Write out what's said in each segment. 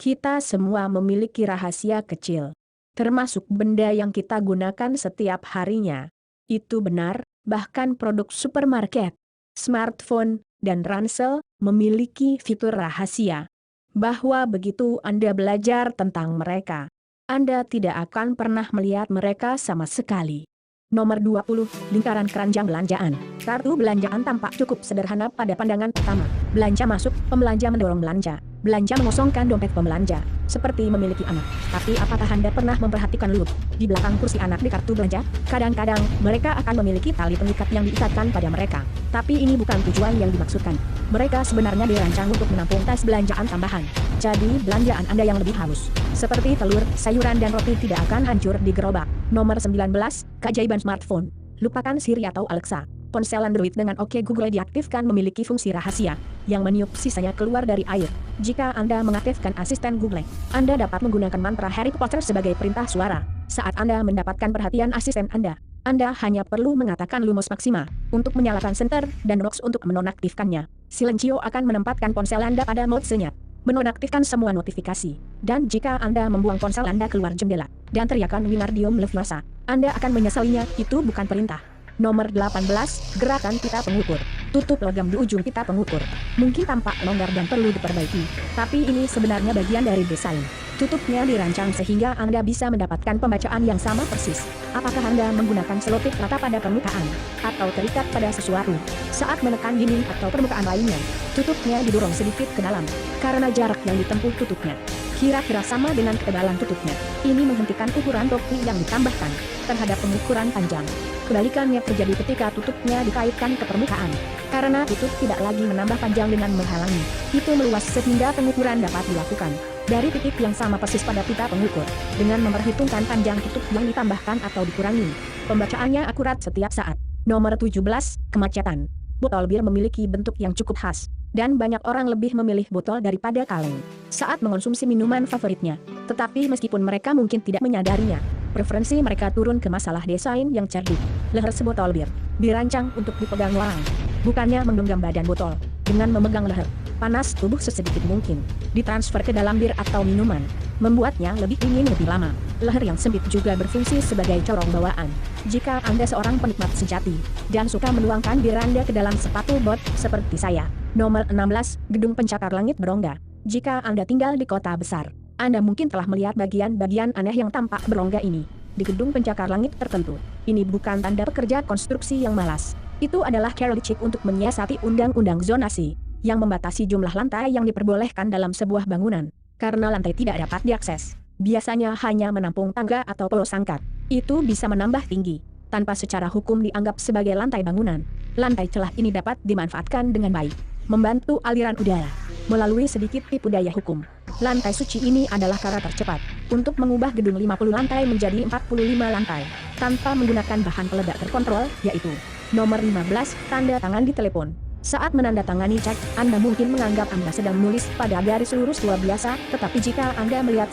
Kita semua memiliki rahasia kecil. Termasuk benda yang kita gunakan setiap harinya. Itu benar, bahkan produk supermarket, smartphone, dan ransel memiliki fitur rahasia. Bahwa begitu Anda belajar tentang mereka, Anda tidak akan pernah melihat mereka sama sekali. Nomor 20, lingkaran keranjang belanjaan. Kartu belanjaan tampak cukup sederhana pada pandangan pertama. Belanja masuk, pembelanja mendorong belanja. Belanja mengosongkan dompet pembelanja, seperti memiliki anak. Tapi apakah Anda pernah memperhatikan loop di belakang kursi anak di kartu belanja? Kadang-kadang, mereka akan memiliki tali pengikat yang diikatkan pada mereka. Tapi ini bukan tujuan yang dimaksudkan. Mereka sebenarnya dirancang untuk menampung tas belanjaan tambahan. Jadi, belanjaan Anda yang lebih halus, seperti telur, sayuran dan roti tidak akan hancur di gerobak. Nomor 19, keajaiban smartphone. Lupakan Siri atau Alexa. Ponsel Android dengan OK Google diaktifkan memiliki fungsi rahasia, yang meniup sisanya keluar dari air. Jika Anda mengaktifkan asisten Google, Anda dapat menggunakan mantra Harry Potter sebagai perintah suara. Saat Anda mendapatkan perhatian asisten Anda hanya perlu mengatakan Lumos Maxima untuk menyalakan senter dan Nox untuk menonaktifkannya. Silencio akan menempatkan ponsel Anda pada mode senyap, menonaktifkan semua notifikasi. Dan jika Anda membuang ponsel Anda keluar jendela dan teriakan Wingardium Leviosa, Anda akan menyesalinya. Itu bukan perintah. Nomor 18, gerakan pita pengukur. Tutup logam di ujung pita pengukur mungkin tampak longgar dan perlu diperbaiki, tapi ini sebenarnya bagian dari desain. Tutupnya dirancang sehingga Anda bisa mendapatkan pembacaan yang sama persis. Apakah Anda menggunakan selotip rata pada permukaan, atau terikat pada sesuatu? Saat menekan dinding atau permukaan lainnya, tutupnya didorong sedikit ke dalam, karena jarak yang ditempuh tutupnya kira-kira sama dengan ketebalan tutupnya. Ini menghentikan ukuran topi yang ditambahkan terhadap pengukuran panjang. Kebalikannya terjadi ketika tutupnya dikaitkan ke permukaan. Karena tutup tidak lagi menambah panjang dengan menghalangi, itu meluas sehingga pengukuran dapat dilakukan dari titik yang sama persis pada pita pengukur, dengan memperhitungkan panjang tutup yang ditambahkan atau dikurangi. Pembacaannya akurat setiap saat. Nomor 17, kemacetan. Botol bir memiliki bentuk yang cukup khas, dan banyak orang lebih memilih botol daripada kaleng saat mengonsumsi minuman favoritnya. Tetapi meskipun mereka mungkin tidak menyadarinya, preferensi mereka turun ke masalah desain yang cerdik. Leher sebotol bir dirancang untuk dipegang orang, bukannya menggenggam badan botol. Dengan memegang leher, panas tubuh sesedikit mungkin ditransfer ke dalam bir atau minuman, membuatnya lebih dingin lebih lama. Leher yang sempit juga berfungsi sebagai corong bawaan. Jika Anda seorang penikmat sejati dan suka menuangkan bir Anda ke dalam sepatu bot seperti saya. Nomor 16, gedung pencakar langit berongga. Jika Anda tinggal di kota besar, Anda mungkin telah melihat bagian-bagian aneh yang tampak berongga ini di gedung pencakar langit tertentu. Ini bukan tanda pekerja konstruksi yang malas. Itu adalah cara licik untuk menyiasati undang-undang zonasi yang membatasi jumlah lantai yang diperbolehkan dalam sebuah bangunan. Karena lantai tidak dapat diakses, biasanya hanya menampung tangga atau polos angkat. Itu bisa menambah tinggi tanpa secara hukum dianggap sebagai lantai bangunan. Lantai celah ini dapat dimanfaatkan dengan baik, membantu aliran udara melalui sedikit tipu daya hukum. Lantai suci ini adalah cara tercepat untuk mengubah gedung 50 lantai menjadi 45 lantai tanpa menggunakan bahan peledak terkontrol, yaitu nomor 15, tanda tangan di telepon. Saat menandatangani cek, Anda mungkin menganggap Anda sedang menulis pada garis lurus luar biasa, tetapi jika Anda melihat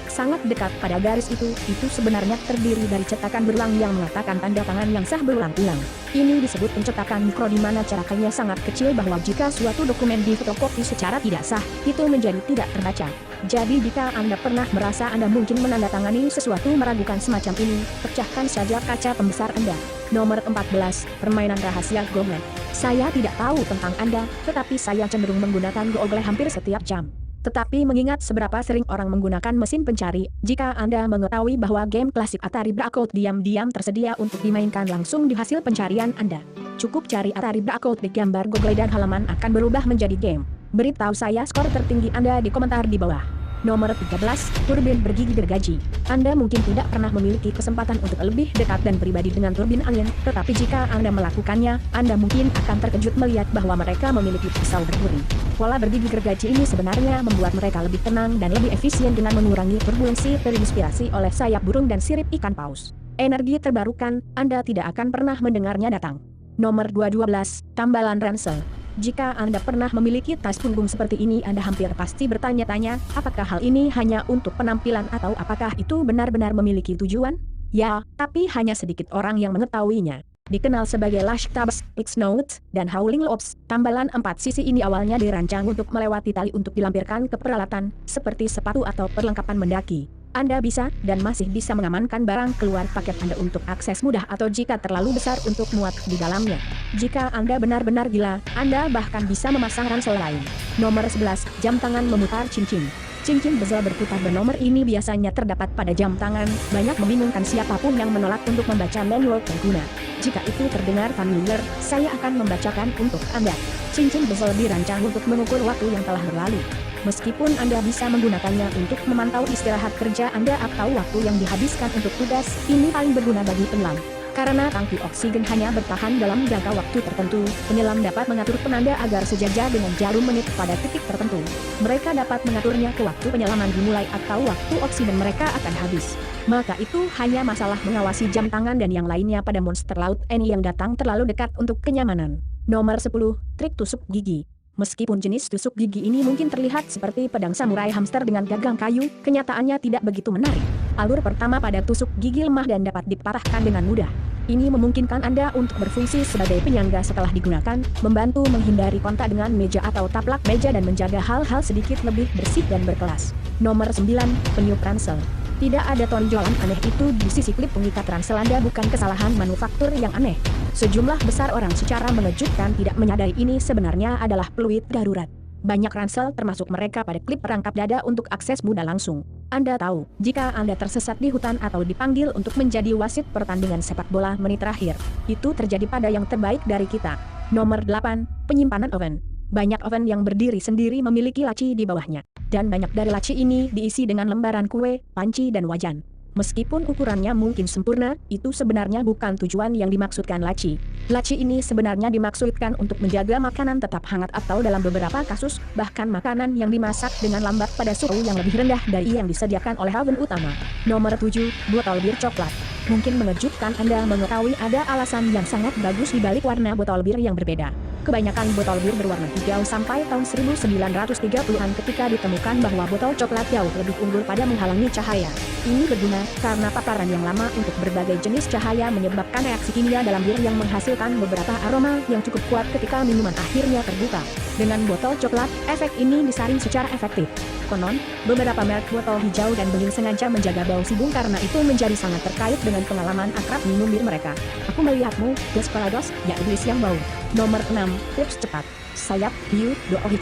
sangat dekat pada garis itu sebenarnya terdiri dari cetakan berulang yang mengatakan tanda tangan yang sah berulang-ulang. Ini disebut pencetakan mikro, di mana cetakannya sangat kecil bahwa jika suatu dokumen difotokopi secara tidak sah, itu menjadi tidak terbaca. Jadi jika Anda pernah merasa Anda mungkin menandatangani sesuatu meragukan semacam ini, pecahkan saja kaca pembesar Anda. Nomor 14, permainan rahasia Google. Saya tidak tahu tentang Anda, tetapi saya cenderung menggunakan Google hampir setiap jam. Tetapi mengingat seberapa sering orang menggunakan mesin pencari, jika Anda mengetahui bahwa game klasik Atari Breakout diam-diam tersedia untuk dimainkan langsung di hasil pencarian Anda, cukup cari Atari Breakout di gambar Google dan halaman akan berubah menjadi game. Beritahu saya skor tertinggi Anda di komentar di bawah. Nomor 13, turbin bergigi gergaji. Anda mungkin tidak pernah memiliki kesempatan untuk lebih dekat dan pribadi dengan turbin angin, tetapi jika Anda melakukannya, Anda mungkin akan terkejut melihat bahwa mereka memiliki pisau berduri. Pola bergigi gergaji ini sebenarnya membuat mereka lebih tenang dan lebih efisien dengan mengurangi turbulensi terinspirasi oleh sayap burung dan sirip ikan paus. Energi terbarukan, Anda tidak akan pernah mendengarnya datang. Nomor 12, tambalan ransel. Jika Anda pernah memiliki tas punggung seperti ini, Anda hampir pasti bertanya-tanya, apakah hal ini hanya untuk penampilan atau apakah itu benar-benar memiliki tujuan? Ya, tapi hanya sedikit orang yang mengetahuinya. dikenal sebagai Lash Tabs, X-Notes, dan Howling Loops. Tambalan 4 sisi ini awalnya dirancang untuk melewati tali untuk dilampirkan ke peralatan, seperti sepatu atau perlengkapan mendaki. Anda bisa, dan masih bisa mengamankan barang keluar paket Anda untuk akses mudah atau jika terlalu besar untuk muat di dalamnya. Jika Anda benar-benar gila, Anda bahkan bisa memasang ransel lain. Nomor 11, jam tangan memutar cincin. Cincin bezel berputar bernomor ini biasanya terdapat pada jam tangan, banyak membingungkan siapapun yang menolak untuk membaca manual pengguna. Jika itu terdengar familiar, saya akan membacakan untuk Anda. Cincin bezel dirancang untuk mengukur waktu yang telah berlalu. Meskipun Anda bisa menggunakannya untuk memantau istirahat kerja Anda atau waktu yang dihabiskan untuk tugas, ini paling berguna bagi penyelam. Karena tangki oksigen hanya bertahan dalam jangka waktu tertentu, penyelam dapat mengatur penanda agar sejajar dengan jarum menit pada titik tertentu. Mereka dapat mengaturnya ke waktu penyelaman dimulai atau waktu oksigen mereka akan habis. Maka itu hanya masalah mengawasi jam tangan dan yang lainnya pada monster laut Annie yang datang terlalu dekat untuk kenyamanan. Nomor 10, trik tusuk gigi. Meskipun jenis tusuk gigi ini mungkin terlihat seperti pedang samurai hamster dengan gagang kayu, kenyataannya tidak begitu menarik. Alur pertama pada tusuk gigi lemah dan dapat dipatahkan dengan mudah. Ini memungkinkan Anda untuk berfungsi sebagai penyangga setelah digunakan, membantu menghindari kontak dengan meja atau taplak meja dan menjaga hal-hal sedikit lebih bersih dan berkelas. Nomor 9, peniup ransel. Tidak ada tonjolan aneh itu di sisi klip pengikat ransel Anda, bukan kesalahan manufaktur yang aneh. Sejumlah besar orang secara mengejutkan tidak menyadari ini sebenarnya adalah peluit darurat. Banyak ransel termasuk mereka pada klip perangkap dada untuk akses mudah langsung. Anda tahu, jika Anda tersesat di hutan atau dipanggil untuk menjadi wasit pertandingan sepak bola menit terakhir, itu terjadi pada yang terbaik dari kita. Nomor 8, penyimpanan oven. Banyak oven yang berdiri sendiri memiliki laci di bawahnya. Dan banyak dari laci ini diisi dengan lembaran kue, panci dan wajan. Meskipun ukurannya mungkin sempurna, itu sebenarnya bukan tujuan yang dimaksudkan laci. Laci ini sebenarnya dimaksudkan untuk menjaga makanan tetap hangat atau dalam beberapa kasus, bahkan makanan yang dimasak dengan lambat pada suhu yang lebih rendah dari yang disediakan oleh oven utama. Nomor 7, botol bir coklat. Mungkin mengejutkan Anda mengetahui ada alasan yang sangat bagus di balik warna botol bir yang berbeda. Kebanyakan botol bir berwarna hijau sampai tahun 1930-an ketika ditemukan bahwa botol coklat jauh lebih unggul pada menghalangi cahaya. Ini berguna karena paparan yang lama untuk berbagai jenis cahaya menyebabkan reaksi kimia dalam bir yang menghasilkan beberapa aroma yang cukup kuat ketika minuman akhirnya terbuka. Dengan botol coklat, efek ini disaring secara efektif. Konon, beberapa merek botol hijau dan bening sengaja menjaga bau sidung karena itu menjadi sangat terkait dengan pengalaman akrab minum bir mereka. Aku melihatmu, Desperados, ya iblis yang bau. Nomor 6, tips cepat. Sayap, hiu,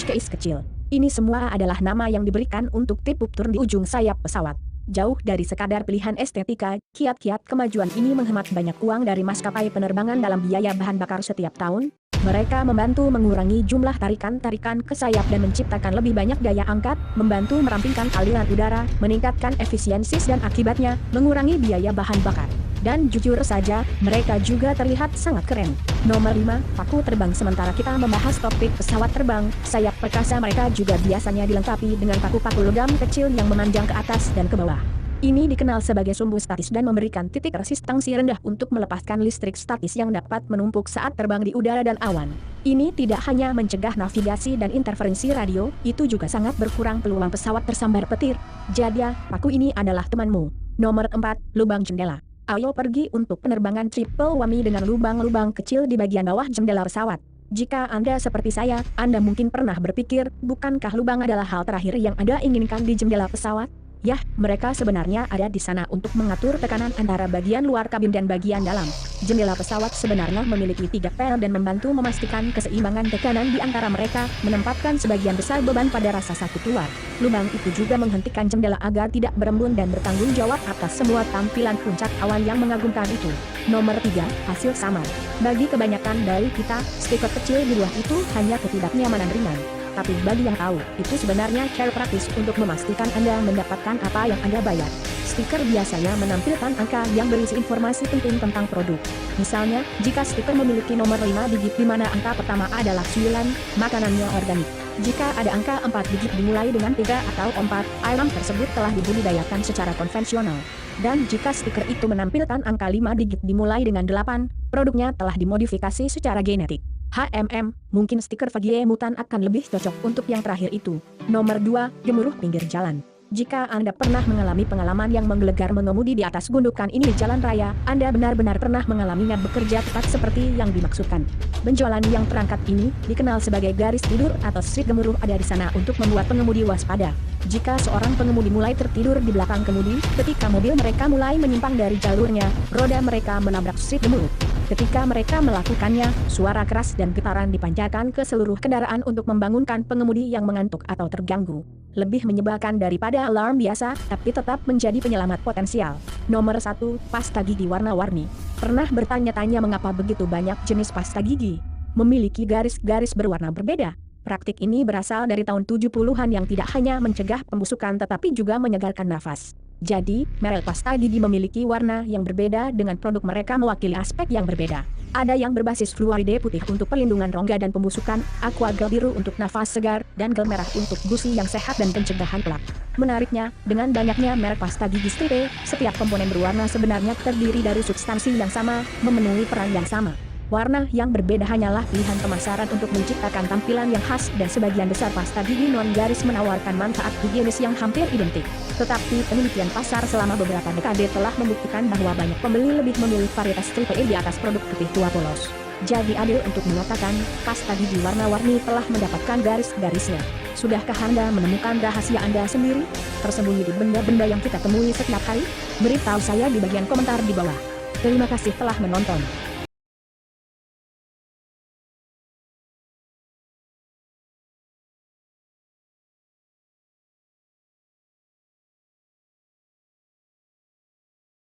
keis kecil. Ini semua adalah nama yang diberikan untuk tipe turn di ujung sayap pesawat. Jauh dari sekadar pilihan estetika, kiat-kiat kemajuan ini menghemat banyak uang dari maskapai penerbangan dalam biaya bahan bakar setiap tahun. Mereka membantu mengurangi jumlah tarikan-tarikan ke sayap dan menciptakan lebih banyak daya angkat, membantu merampingkan aliran udara, meningkatkan efisiensi dan akibatnya, mengurangi biaya bahan bakar. Dan jujur saja, mereka juga terlihat sangat keren. Nomor 5, paku terbang. Sementara kita membahas topik pesawat terbang, sayap perkasa mereka juga biasanya dilengkapi dengan paku-paku logam kecil yang memanjang ke atas dan ke bawah. Ini dikenal sebagai sumbu statis dan memberikan titik resistansi rendah untuk melepaskan listrik statis yang dapat menumpuk saat terbang di udara dan awan. Ini tidak hanya mencegah navigasi dan interferensi radio, itu juga sangat berkurang peluang pesawat tersambar petir. Jadi, paku ini adalah temanmu. Nomor 4, lubang jendela. Ayo pergi untuk penerbangan triple whammy dengan lubang-lubang kecil di bagian bawah jendela pesawat. Jika Anda seperti saya, Anda mungkin pernah berpikir, bukankah lubang adalah hal terakhir yang Anda inginkan di jendela pesawat? Yah, mereka sebenarnya ada di sana untuk mengatur tekanan antara bagian luar kabin dan bagian dalam. Jendela pesawat sebenarnya memiliki 3 panel dan membantu memastikan keseimbangan tekanan di antara mereka, menempatkan sebagian besar beban pada rasa sakit luar. Lubang itu juga menghentikan jendela agar tidak berembun dan bertanggung jawab atas semua tampilan puncak awan yang mengagumkan itu. Nomor 3, hasil samar. Bagi kebanyakan dari kita, stiker kecil di luar itu hanya ketidaknyamanan ringan. Tapi bagi yang tahu, itu sebenarnya cara praktis untuk memastikan Anda mendapatkan apa yang Anda bayar. Stiker biasanya menampilkan angka yang berisi informasi penting tentang produk. Misalnya, jika stiker memiliki nomor 5 digit di mana angka pertama adalah 9, makanannya organik. Jika ada angka 4 digit dimulai dengan 3 atau 4, item tersebut telah dibudidayakan secara konvensional. Dan jika stiker itu menampilkan angka 5 digit dimulai dengan 8, produknya telah dimodifikasi secara genetik. Mungkin stiker Veggie Mutant akan lebih cocok untuk yang terakhir itu. Nomor 2, gemuruh pinggir jalan. Jika Anda pernah mengalami pengalaman yang menggelegar mengemudi di atas gundukan ini di jalan raya, Anda benar-benar pernah mengalaminya bekerja tepat seperti yang dimaksudkan. Benjolan yang terangkat ini dikenal sebagai garis tidur atau strip gemuruh ada di sana untuk membuat pengemudi waspada. Jika seorang pengemudi mulai tertidur di belakang kemudi, ketika mobil mereka mulai menyimpang dari jalurnya, roda mereka menabrak strip gemuruh. Ketika mereka melakukannya, suara keras dan getaran dipancarkan ke seluruh kendaraan untuk membangunkan pengemudi yang mengantuk atau terganggu. Lebih menyebalkan daripada alarm biasa, tapi tetap menjadi penyelamat potensial. Nomor 1, pasta gigi warna-warni. Pernah bertanya-tanya mengapa begitu banyak jenis pasta gigi memiliki garis-garis berwarna berbeda? Praktik ini berasal dari tahun 70-an yang tidak hanya mencegah pembusukan tetapi juga menyegarkan nafas. Jadi, merek pasta gigi memiliki warna yang berbeda dengan produk mereka mewakili aspek yang berbeda. Ada yang berbasis fluoride putih untuk perlindungan rongga dan pembusukan, aqua gel biru untuk nafas segar, dan gel merah untuk gusi yang sehat dan pencegahan plak. Menariknya, dengan banyaknya merek pasta gigi stripe, setiap komponen berwarna sebenarnya terdiri dari substansi yang sama, memenuhi peran yang sama. Warna yang berbeda hanyalah pilihan pemasaran untuk menciptakan tampilan yang khas dan sebagian besar pasta gigi non-garis menawarkan manfaat higienis yang hampir identik. Tetapi penelitian pasar selama beberapa dekade telah membuktikan bahwa banyak pembeli lebih memilih varietas stripe di atas produk putih tua polos. Jadi adil untuk mengatakan, pasta gigi warna-warni telah mendapatkan garis-garisnya. Sudahkah Anda menemukan rahasia Anda sendiri? Tersembunyi di benda-benda yang kita temui setiap hari? Beritahu saya di bagian komentar di bawah. Terima kasih telah menonton.